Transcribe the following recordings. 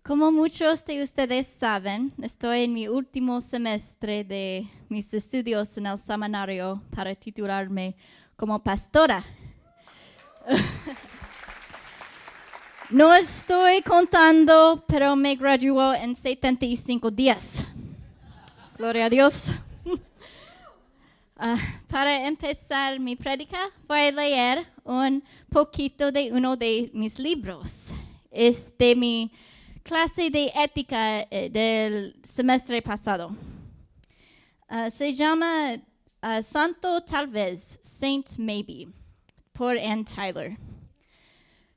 Como muchos de ustedes saben, estoy en mi último semestre de mis estudios en el seminario para titularme como pastora. No estoy contando, pero me graduó en 75 días. Gloria a Dios. Para empezar mi prédica, voy a leer un poquito de uno de mis libros. Es de mi clase de ética del semestre pasado. Se llama Santo Tal Vez, Saint Maybe, por Ann Tyler.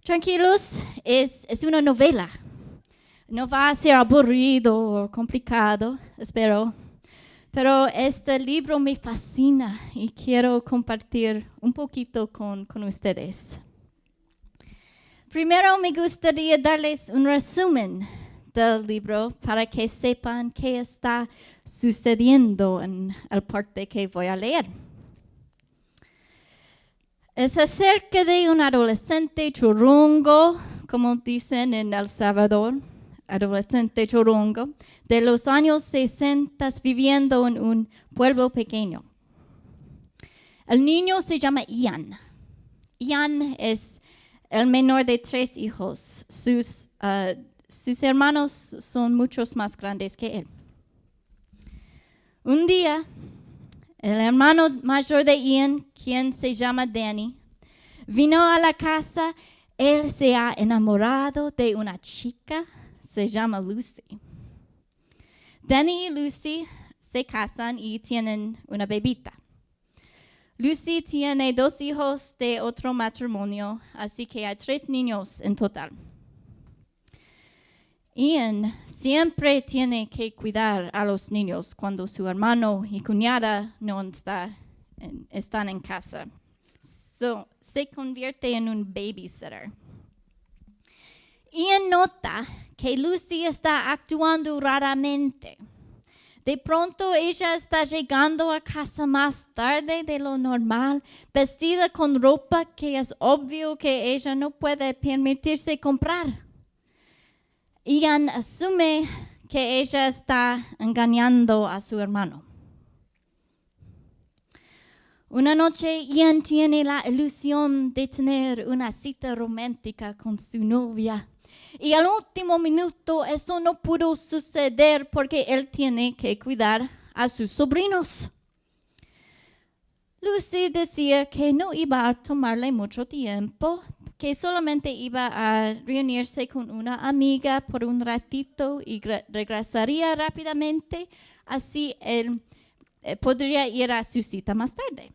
Tranquilos, es una novela. No va a ser aburrido o complicado, espero. Pero este libro me fascina y quiero compartir un poquito con ustedes. Primero me gustaría darles un resumen del libro para que sepan qué está sucediendo en el parte que voy a leer. Es acerca de un adolescente churrungo, como dicen en El Salvador, adolescente churrungo, de los años 60 viviendo en un pueblo pequeño. El niño se llama Ian. Ian es el menor de 3 hijos. Sus hermanos son muchos más grandes que él. Un día, el hermano mayor de Ian, quien se llama Danny, vino a la casa. Él se ha enamorado de una chica, se llama Lucy. Danny y Lucy se casan y tienen una bebita. Lucy tiene 2 hijos de otro matrimonio, así que hay 3 niños en total. Ian siempre tiene que cuidar a los niños cuando su hermano y cuñada no están en casa. Se convierte en un babysitter. Ian nota que Lucy está actuando raramente. De pronto ella está llegando a casa más tarde de lo normal, vestida con ropa que es obvio que ella no puede permitirse comprar. Ian asume que ella está engañando a su hermano. Una noche Ian tiene la ilusión de tener una cita romántica con su novia. Y al último minuto eso no pudo suceder porque él tiene que cuidar a sus sobrinos. Lucy decía que no iba a tomarle mucho tiempo, que solamente iba a reunirse con una amiga por un ratito y regresaría rápidamente, así él podría ir a su cita más tarde.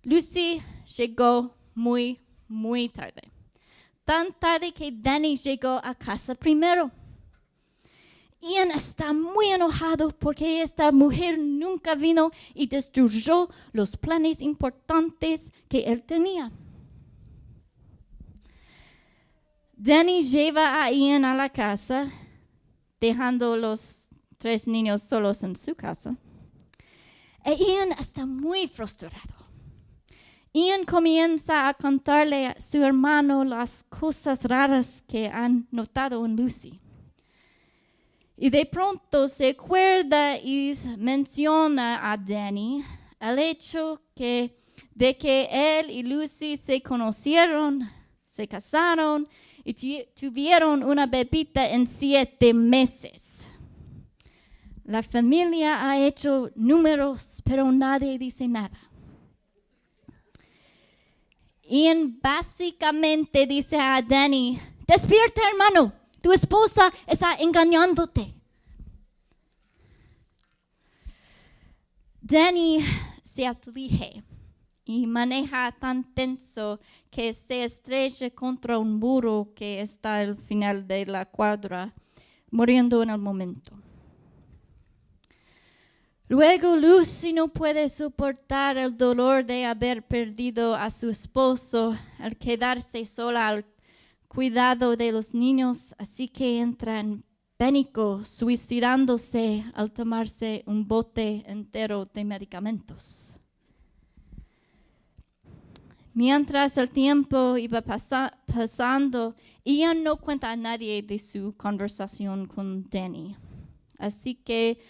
Lucy llegó muy, muy tarde. Tan tarde que Danny llegó a casa primero. Ian está muy enojado porque esta mujer nunca vino y destruyó los planes importantes que él tenía. Danny lleva a Ian a la casa, dejando los 3 niños solos en su casa. Ian está muy frustrado. Ian comienza a contarle a su hermano las cosas raras que han notado en Lucy. Y de pronto se acuerda y menciona a Danny el hecho de que él y Lucy se conocieron, se casaron y tuvieron una bebita en 7 meses. La familia ha hecho números, pero nadie dice nada. Ian básicamente dice a Danny: despierta, hermano, tu esposa está engañándote. Danny se aflige y maneja tan tenso que se estrella contra un muro que está al final de la cuadra, muriendo en el momento. Luego Lucy no puede soportar el dolor de haber perdido a su esposo al quedarse sola al cuidado de los niños, así que entra en pánico, suicidándose al tomarse un bote entero de medicamentos. Mientras el tiempo iba pasando, ella no cuenta a nadie de su conversación con Danny. Así que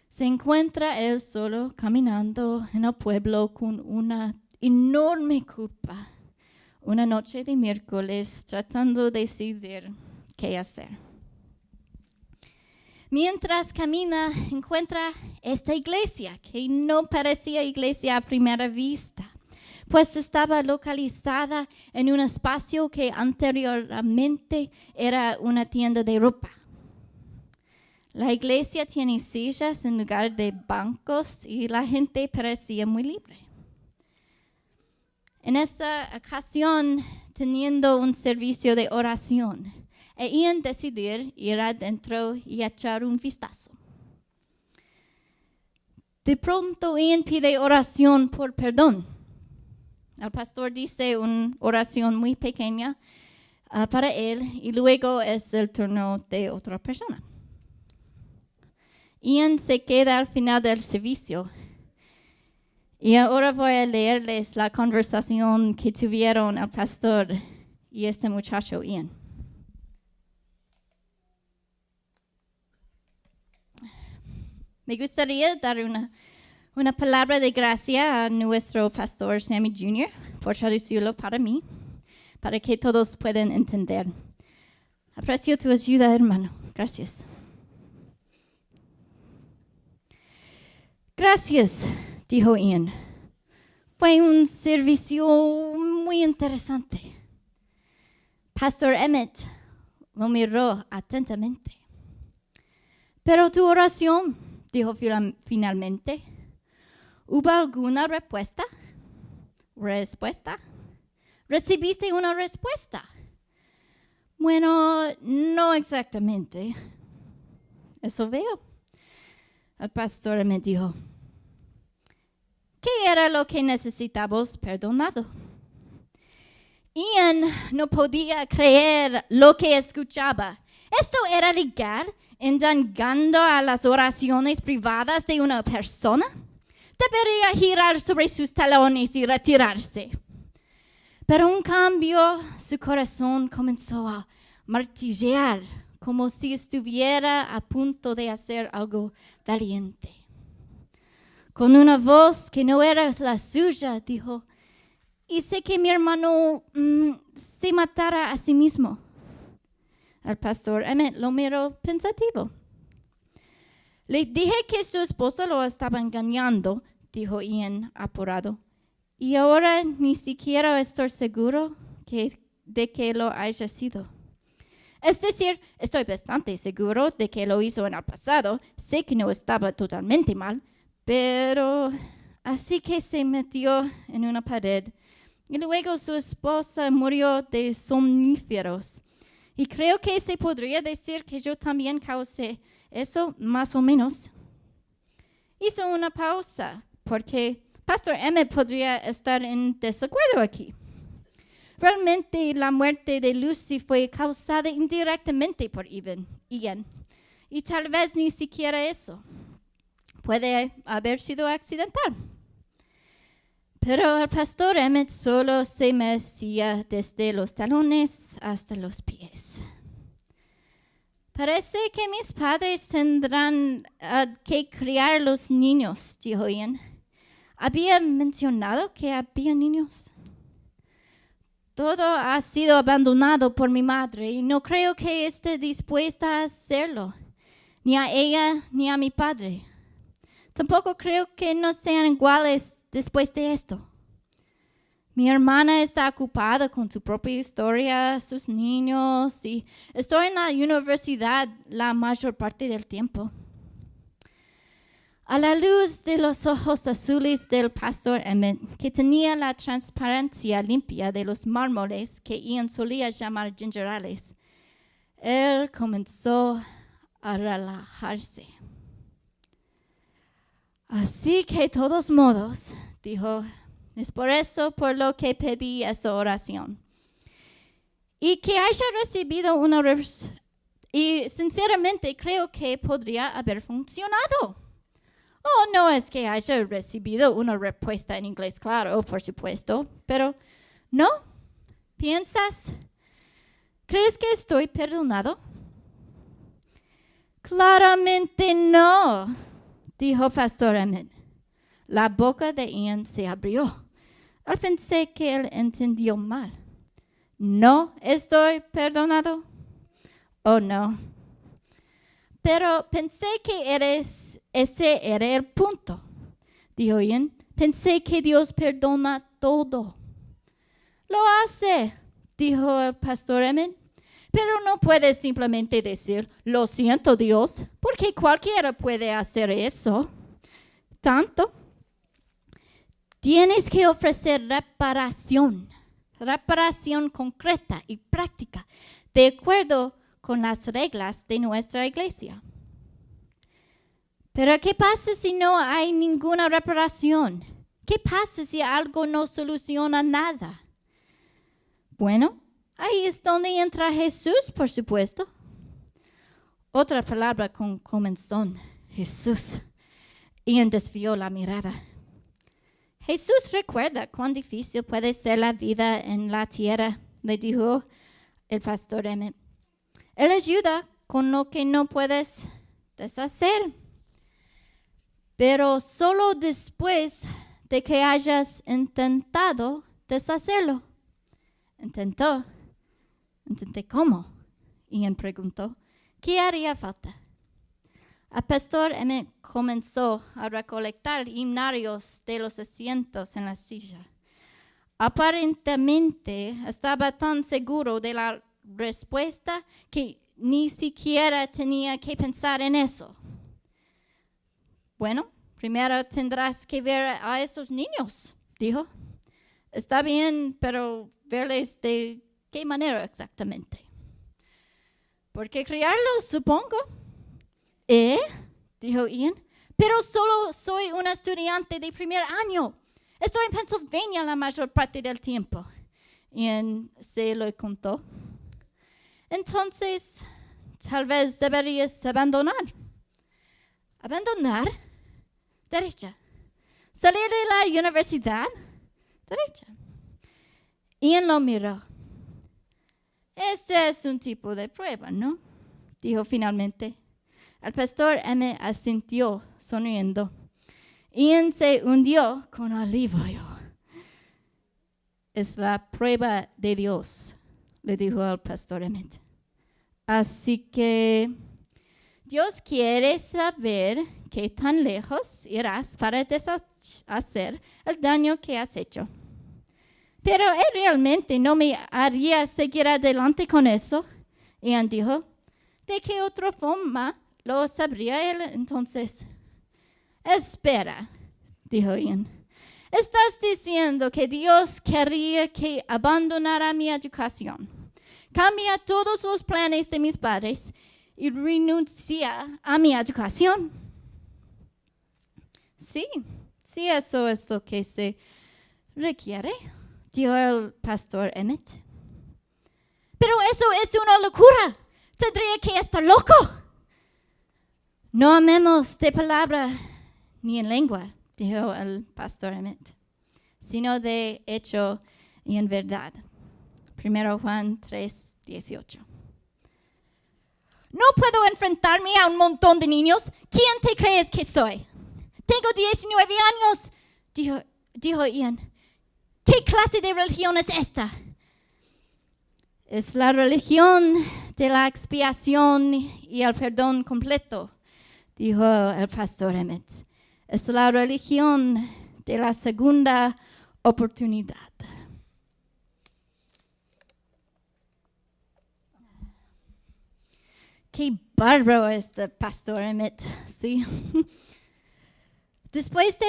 se encuentra él solo caminando en el pueblo con una enorme culpa. Una noche de miércoles tratando de decidir qué hacer. Mientras camina, encuentra esta iglesia que no parecía iglesia a primera vista, pues estaba localizada en un espacio que anteriormente era una tienda de ropa. La iglesia tiene sillas en lugar de bancos y la gente parecía muy libre. En esa ocasión, teniendo un servicio de oración, Ian decidió ir adentro y echar un vistazo. De pronto, Ian pide oración por perdón. El pastor dice una oración muy pequeña para él y luego es el turno de otra persona. Ian se queda al final del servicio. Y ahora voy a leerles la conversación que tuvieron el pastor y este muchacho Ian. Me gustaría dar una palabra de gracia a nuestro pastor Sammy Jr. por traducirlo para mí, para que todos puedan entender. Aprecio tu ayuda, hermano. Gracias. Gracias, dijo Ian. Fue un servicio muy interesante. Pastor Emmett lo miró atentamente. Pero tu oración, dijo finalmente, ¿hubo alguna respuesta? ¿Recibiste una respuesta? Bueno, no exactamente. Eso veo. El pastor me dijo, ¿qué era lo que necesitábamos perdonado? Ian no podía creer lo que escuchaba. ¿Esto era legal? ¿Endangando a las oraciones privadas de una persona? Debería girar sobre sus talones y retirarse. Pero en cambio, su corazón comenzó a martillear, como si estuviera a punto de hacer algo valiente. Con una voz que no era la suya, dijo, hice que mi hermano se matara a sí mismo. El pastor Emmett lo miró pensativo. Le dije que su esposo lo estaba engañando, dijo Ian apurado. Y ahora ni siquiera estoy seguro de que lo haya sido. Es decir, estoy bastante seguro de que lo hizo en el pasado. Sé que no estaba totalmente mal, pero así que se metió en una pared. Y luego su esposa murió de somníferos. Y creo que se podría decir que yo también causé eso, más o menos. Hizo una pausa, porque Pastor Emmett podría estar en desacuerdo aquí. Realmente la muerte de Lucy fue causada indirectamente por Ian. Y tal vez ni siquiera eso. Puede haber sido accidental. Pero el pastor Emmett solo se mecía desde los talones hasta los pies. Parece que mis padres tendrán que criar los niños, dijo Ian. ¿Había mencionado que había niños? Todo ha sido abandonado por mi madre y no creo que esté dispuesta a hacerlo, ni a ella ni a mi padre. Tampoco creo que no sean iguales después de esto. Mi hermana está ocupada con su propia historia, sus niños, y estoy en la universidad la mayor parte del tiempo. A la luz de los ojos azules del pastor Emmett, que tenía la transparencia limpia de los mármoles que Ian solía llamar gingerales, él comenzó a relajarse. Así que de todos modos, dijo, es por eso por lo que pedí esa oración. Y que haya recibido y sinceramente creo que podría haber funcionado. No es que haya recibido una respuesta en inglés, claro, por supuesto, pero ¿No? ¿Piensas? ¿Crees que estoy perdonado? Claramente no, dijo Pastor Emmett. La boca de Ian se abrió. Al pensé que él entendió mal. ¿No estoy perdonado? Oh, no. Pero pensé que ese era el punto, dijo Ian. Pensé que Dios perdona todo. Lo hace, dijo el pastor Emmett. Pero no puedes simplemente decir, lo siento Dios, porque cualquiera puede hacer eso. Tanto. Tienes que ofrecer reparación concreta y práctica, de acuerdo con las reglas de nuestra iglesia. Pero ¿qué pasa si no hay ninguna reparación? ¿Qué pasa si algo no soluciona nada? Bueno, ahí es donde entra Jesús, por supuesto. Otra palabra con comenzón, Jesús. Ian desvió la mirada. Jesús recuerda cuán difícil puede ser la vida en la tierra, le dijo el pastor Emmett. Él ayuda con lo que no puedes deshacer, pero solo después de que hayas intentado deshacerlo. ¿Intenté cómo? Ian preguntó. ¿Qué haría falta? El pastor Emmett comenzó a recolectar himnarios de los asientos en la silla. Aparentemente estaba tan seguro de la respuesta que ni siquiera tenía que pensar en eso. Bueno, primero tendrás que ver a esos niños, dijo. Está bien, pero verles de qué manera exactamente. Porque criarlos, supongo. Dijo Ian. Pero solo soy una estudiante de primer año. Estoy en Pennsylvania la mayor parte del tiempo. Ian se lo contó. Entonces, tal vez deberías abandonar. ¿Abandonar? Derecha. ¿Salir de la universidad? Derecha. Ian lo miró. Ese es un tipo de prueba, ¿no? Dijo finalmente. El pastor Emmett asintió, sonriendo. Ian se hundió con alivio. Es la prueba de Dios, le dijo el pastor Emmett. Así que Dios quiere saber qué tan lejos irás para deshacer el daño que has hecho. Pero él realmente no me haría seguir adelante con eso. Ian dijo, ¿de qué otra forma lo sabría él entonces? Espera, dijo Ian. Estás diciendo que Dios querría que abandonara mi educación, cambia todos los planes de mis padres y renuncia a mi educación. Sí, eso es lo que se requiere, dijo el pastor Emmett. Pero eso es una locura. Tendría que estar loco. No amemos de palabra ni en lengua, dijo el pastor Emmett, sino de hecho y en verdad. 1 Juan 3:18. No puedo enfrentarme a un montón de niños. ¿Quién te crees que soy? Tengo 19 años, dijo Ian. ¿Qué clase de religión es esta? Es la religión de la expiación y el perdón completo, dijo el pastor Emmett. Es la religión de la segunda oportunidad. Qué bárbaro es el pastor Emmett, ¿sí? Después de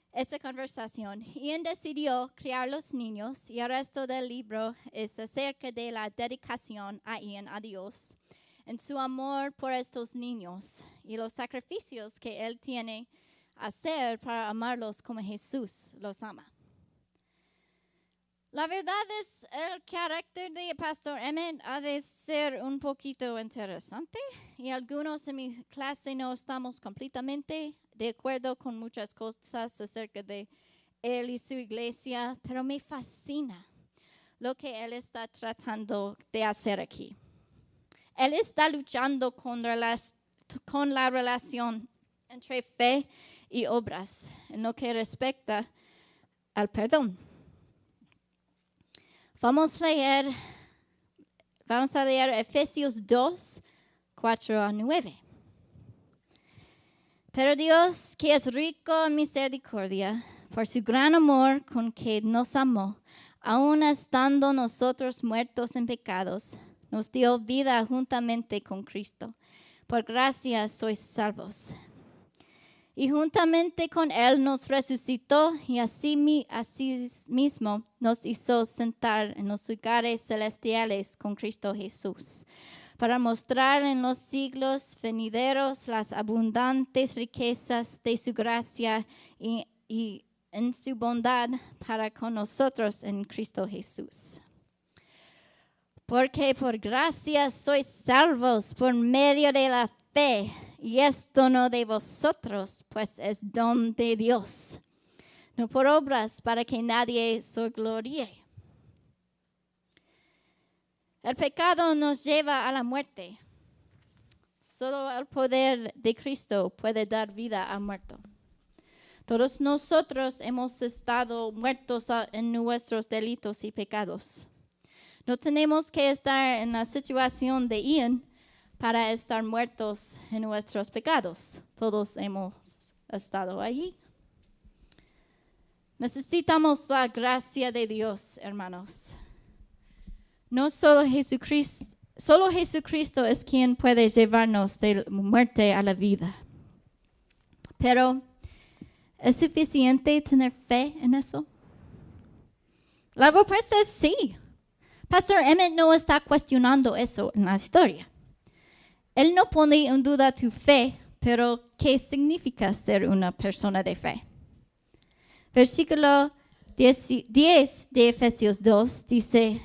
esta conversación, Ian decidió criar los niños y el resto del libro es acerca de la dedicación a Ian a Dios, en su amor por estos niños y los sacrificios que él tiene hacer para amarlos como Jesús los ama? La verdad es, el carácter de Pastor Emmett ha de ser un poquito interesante y algunos en mi clase no estamos completamente de acuerdo con muchas cosas acerca de él y su iglesia, pero me fascina lo que él está tratando de hacer aquí. Él está luchando con la relación entre fe y obras en lo que respecta al perdón. Vamos a leer Efesios 2, 4 a 9. Pero Dios, que es rico en misericordia, por su gran amor con que nos amó, aun estando nosotros muertos en pecados, nos dio vida juntamente con Cristo. Por gracia sois salvos. Y juntamente con Él nos resucitó y así mismo nos hizo sentar en los lugares celestiales con Cristo Jesús, para mostrar en los siglos venideros las abundantes riquezas de su gracia y en su bondad para con nosotros en Cristo Jesús. Porque por gracia sois salvos por medio de la fe, y esto no de vosotros, pues es don de Dios, no por obras para que nadie se gloríe. El pecado nos lleva a la muerte. Solo el poder de Cristo puede dar vida al muerto. Todos nosotros hemos estado muertos en nuestros delitos y pecados. No tenemos que estar en la situación de Ian para estar muertos en nuestros pecados. Todos hemos estado allí. Necesitamos la gracia de Dios, hermanos. No solo Jesucristo es quien puede llevarnos de la muerte a la vida. Pero, ¿es suficiente tener fe en eso? La respuesta es sí. Pastor Emmett no está cuestionando eso en la historia. Él no pone en duda tu fe, pero ¿qué significa ser una persona de fe? Versículo 10 de Efesios 2 dice,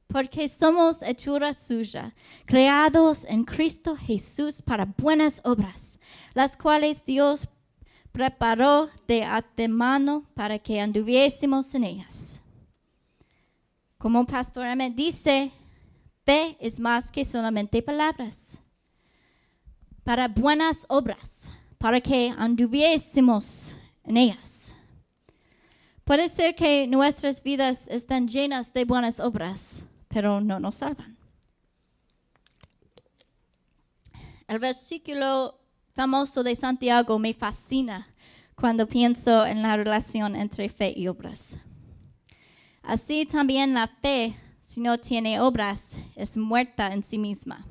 porque somos hechura suya, creados en Cristo Jesús para buenas obras, las cuales Dios preparó de antemano para que anduviésemos en ellas. Como Pastor Emmett dice, fe es más que solamente palabras. Para buenas obras, para que anduviésemos en ellas. Puede ser que nuestras vidas están llenas de buenas obras, pero no nos salvan. El versículo famoso de Santiago me fascina cuando pienso en la relación entre fe y obras. Así también la fe, si no tiene obras, es muerta en sí misma.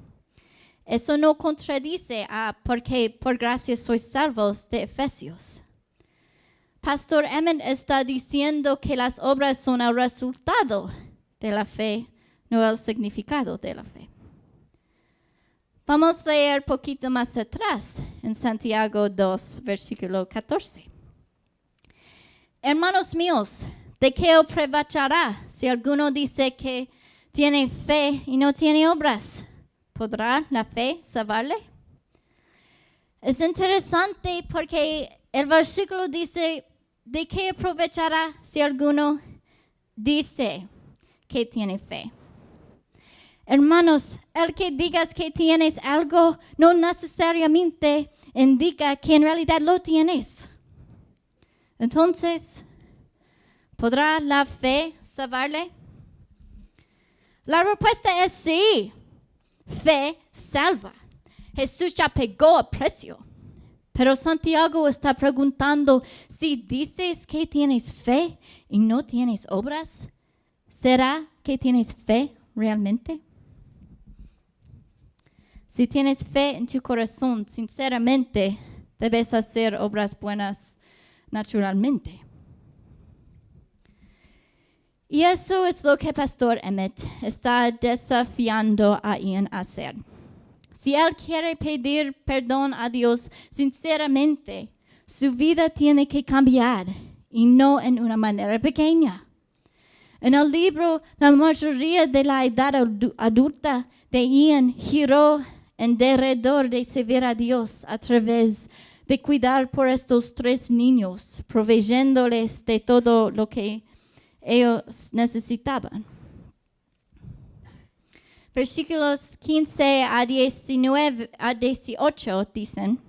Eso no contradice a porque por gracia sois salvos de Efesios. Pastor Emmett está diciendo que las obras son el resultado de la fe, no el significado de la fe. Vamos a leer poquito más atrás en Santiago 2, versículo 14. Hermanos míos, ¿de qué aprovechará si alguno dice que tiene fe y no tiene obras? ¿Podrá la fe salvarle? Es interesante porque el versículo dice, ¿de qué aprovechará si alguno dice que tiene fe? Hermanos, el que digas que tienes algo no necesariamente indica que en realidad lo tienes. Entonces, ¿podrá la fe salvarle? La respuesta es sí. Fe salva. Jesús ya pagó el precio. Pero Santiago está preguntando, si dices que tienes fe y no tienes obras, ¿será que tienes fe realmente? Si tienes fe en tu corazón, sinceramente, debes hacer obras buenas naturalmente. Y eso es lo que Pastor Emmett está desafiando a Ian a hacer. Si él quiere pedir perdón a Dios sinceramente, Su vida tiene que cambiar y no en una manera pequeña. En el libro, la mayoría de la edad adulta de Ian giró en derredor de servir a Dios a través de cuidar por estos 3 niños, proveyéndoles de todo lo que ellos necesitaban. Versículos 15 a 18 dicen,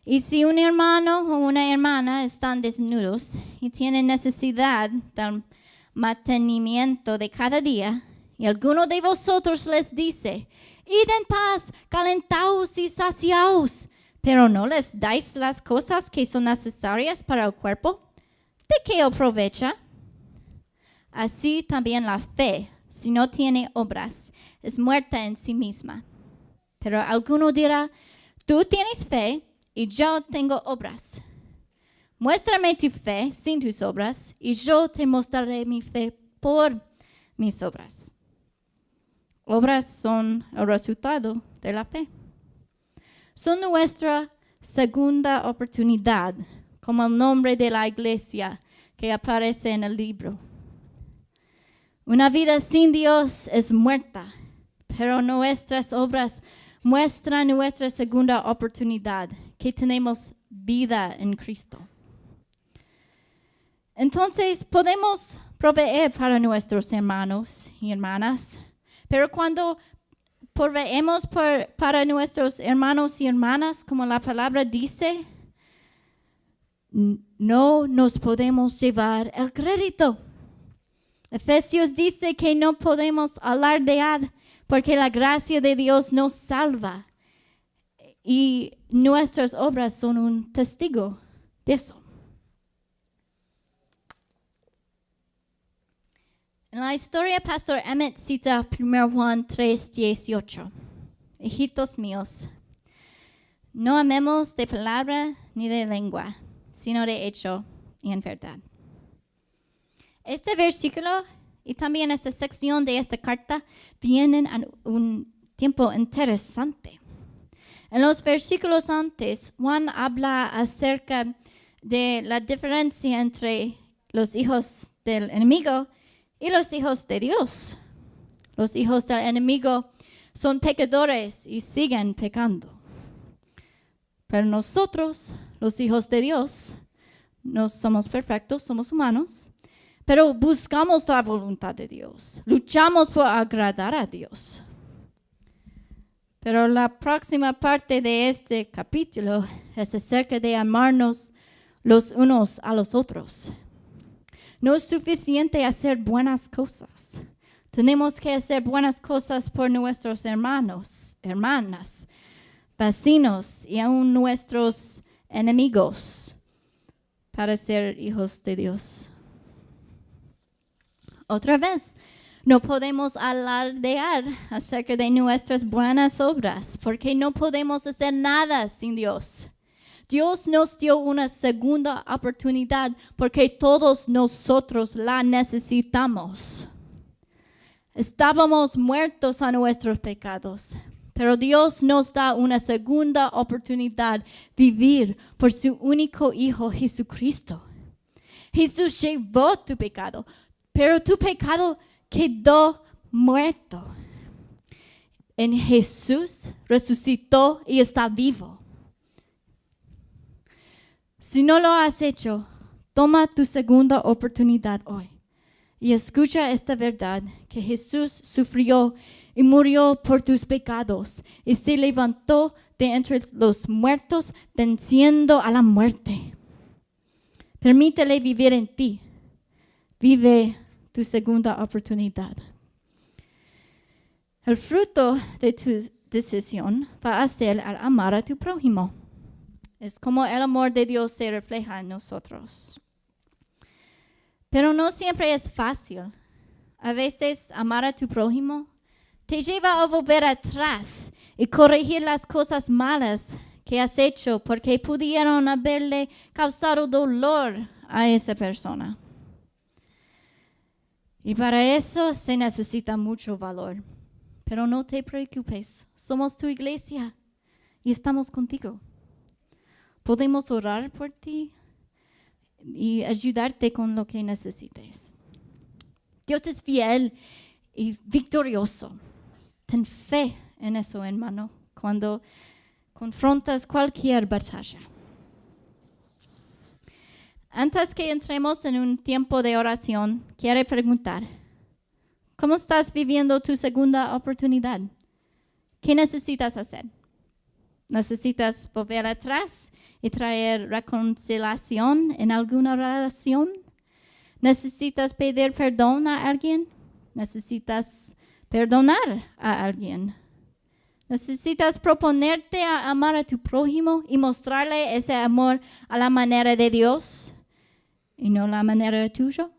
y si un hermano o una hermana están desnudos y tienen necesidad del mantenimiento de cada día, y alguno de vosotros les dice, id en paz, calentaos y saciaos, pero no les dais las cosas que son necesarias para el cuerpo, ¿de qué aprovecha? Así también la fe, si no tiene obras, es muerta en sí misma. Pero alguno dirá, tú tienes fe y yo tengo obras. Muéstrame tu fe sin tus obras y yo te mostraré mi fe por mis obras. Obras son el resultado de la fe. Son nuestra segunda oportunidad, como el nombre de la iglesia que aparece en el libro. Una vida sin Dios es muerta, pero nuestras obras muestran nuestra segunda oportunidad, que tenemos vida en Cristo. Entonces, podemos proveer para nuestros hermanos y hermanas, pero cuando proveemos para nuestros hermanos y hermanas, como la palabra dice, no nos podemos llevar el crédito. Efesios dice que no podemos alardear porque la gracia de Dios nos salva y nuestras obras son un testigo de eso. En la historia, Pastor Emmett cita 1 Juan 3:18. Hijitos míos, no amemos de palabra ni de lengua, sino de hecho y en verdad. Este versículo y también esta sección de esta carta vienen a un tiempo interesante. En los versículos antes, Juan habla acerca de la diferencia entre los hijos del enemigo y los hijos de Dios. Los hijos del enemigo son pecadores y siguen pecando. Pero nosotros, los hijos de Dios, no somos perfectos, somos humanos, pero buscamos la voluntad de Dios. Luchamos por agradar a Dios. Pero la próxima parte de este capítulo es acerca de amarnos los unos a los otros. No es suficiente hacer buenas cosas. Tenemos que hacer buenas cosas por nuestros hermanos, hermanas, vecinos y aún nuestros enemigos para ser hijos de Dios. Otra vez, no podemos alardear acerca de nuestras buenas obras porque no podemos hacer nada sin Dios. Dios nos dio una segunda oportunidad porque todos nosotros la necesitamos. Estábamos muertos a nuestros pecados, pero Dios nos da una segunda oportunidad de vivir por su único Hijo Jesucristo. Jesús llevó tu pecado, pero tu pecado quedó muerto. En Jesús resucitó y está vivo. Si no lo has hecho, toma tu segunda oportunidad hoy y escucha esta verdad, que Jesús sufrió y murió por tus pecados y se levantó de entre los muertos venciendo a la muerte. Permítele vivir en ti. Vive tu segunda oportunidad. El fruto de tu decisión va a ser al amar a tu prójimo. Es como el amor de Dios se refleja en nosotros. Pero no siempre es fácil. A veces amar a tu prójimo te lleva a volver atrás y corregir las cosas malas que has hecho porque pudieron haberle causado dolor a esa persona. Y para eso se necesita mucho valor. Pero no te preocupes, somos tu iglesia y estamos contigo. podemos orar por ti y ayudarte con lo que necesites. Dios es fiel y victorioso. Ten fe en eso, hermano, cuando confrontas cualquier batalla. Antes que entremos en un tiempo de oración, quiero preguntar, ¿cómo estás viviendo tu segunda oportunidad? ¿Qué necesitas hacer? ¿Necesitas volver atrás y traer reconciliación en alguna relación? ¿Necesitas pedir perdón a alguien? ¿Necesitas perdonar a alguien? ¿Necesitas proponerte a amar a tu prójimo y mostrarle ese amor a la manera de Dios y no la manera tuya?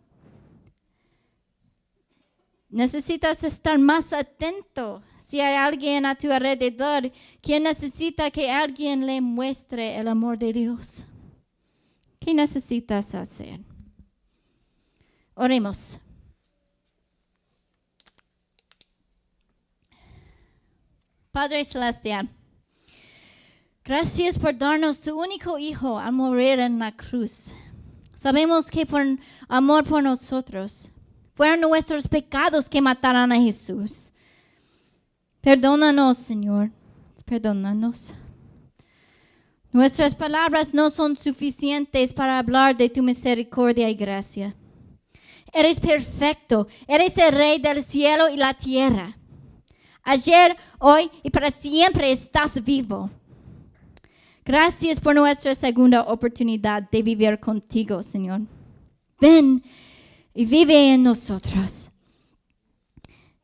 ¿Necesitas estar más atento si hay alguien a tu alrededor que necesita que alguien le muestre el amor de Dios? ¿Qué necesitas hacer? Oremos. Padre Celestial, gracias por darnos tu único Hijo a morir en la cruz. Sabemos que por amor por nosotros, fueron nuestros pecados que mataron a Jesús. Perdónanos, Señor, perdónanos. Nuestras palabras no son suficientes para hablar de tu misericordia y gracia. Eres perfecto, eres el Rey del cielo y la tierra. Ayer, hoy y para siempre estás vivo. Gracias por nuestra segunda oportunidad de vivir contigo, Señor. Ven y vive en nosotros.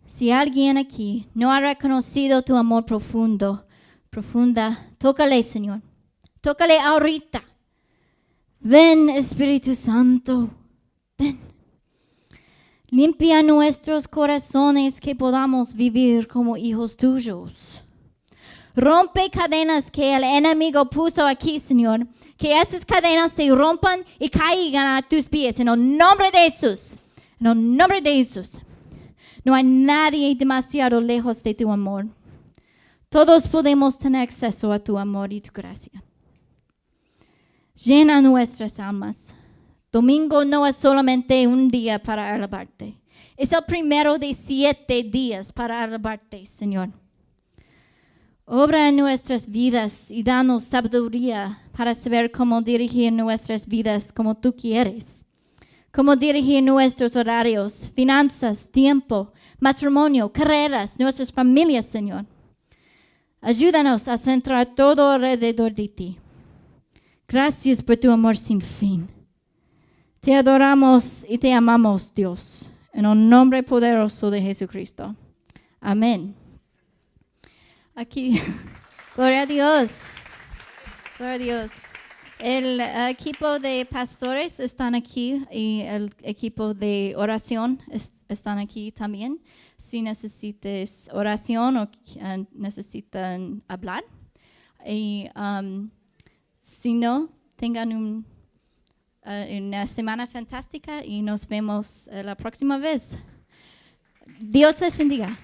Si alguien aquí no ha reconocido tu amor profunda, tócale, Señor. Tócale ahorita. Ven, Espíritu Santo. Ven. Limpia nuestros corazones que podamos vivir como hijos tuyos. Rompe cadenas que el enemigo puso aquí, Señor. Que esas cadenas se rompan y caigan a tus pies. En el nombre de Jesús. En el nombre de Jesús. No hay nadie demasiado lejos de tu amor. Todos podemos tener acceso a tu amor y tu gracia. Llena nuestras almas. Domingo no es solamente un día para alabarte. Es el primero de 7 días para alabarte, Señor. Obra en nuestras vidas y danos sabiduría para saber cómo dirigir nuestras vidas como tú quieres. Cómo dirigir nuestros horarios, finanzas, tiempo, matrimonio, carreras, nuestras familias, Señor. Ayúdanos a centrar todo alrededor de ti. Gracias por tu amor sin fin. Te adoramos y te amamos, Dios, en el nombre poderoso de Jesucristo. Amén. Aquí, gloria a Dios. Gloria a Dios. El equipo de pastores están aquí y el equipo de oración están aquí también. Si necesitas oración o necesitan hablar. Y si no, tengan una semana fantástica y nos vemos la próxima vez. Dios les bendiga.